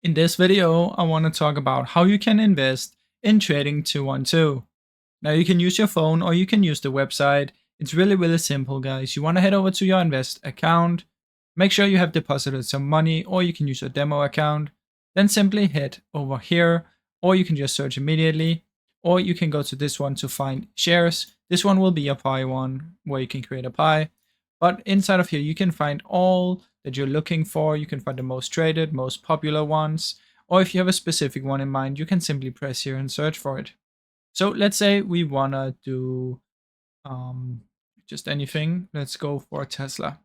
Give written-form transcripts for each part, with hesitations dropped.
In this video, I want to talk about how you can invest in Trading 212. Now you can use your phone or you can use the website. It's really simple, guys. You want to head over to your invest account, make sure you have deposited some money, or you can use your demo account. Then simply head over here, or you can just search immediately, or you can go to this one to find shares. This one will be a pie one where you can create a pie. But inside of here, you can find all that you're looking for. You can find the most traded, most popular ones. Or if you have a specific one in mind, you can simply press here and search for it. So let's say we want to do just anything. Let's go for Tesla.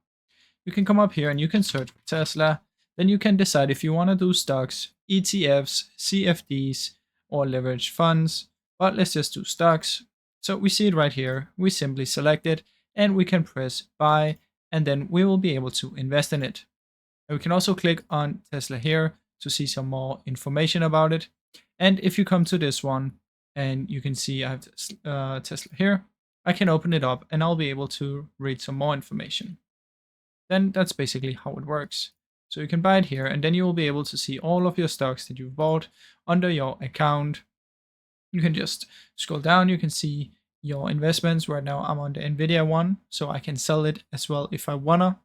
You can come up here and you can search for Tesla. Then you can decide if you want to do stocks, ETFs, CFDs, or leveraged funds. But let's just do stocks. So we see it right here. We simply select it and we can press buy, and then we will be able to invest in it. And we can also click on Tesla here to see some more information about it. And if you come to this one and you can see I have Tesla here, I can open it up and I'll be able to read some more information. Then that's basically how it works. So you can buy it here and then you will be able to see all of your stocks that you've bought under your account. You can just scroll down, you can see your investments. Right now I'm on the Nvidia one, so I can sell it as well if I wanna.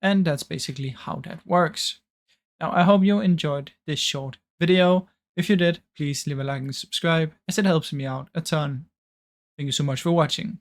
And that's basically how that works. Now I hope you enjoyed this short video. If you did, please leave a like and subscribe as it helps me out a ton. Thank you so much for watching.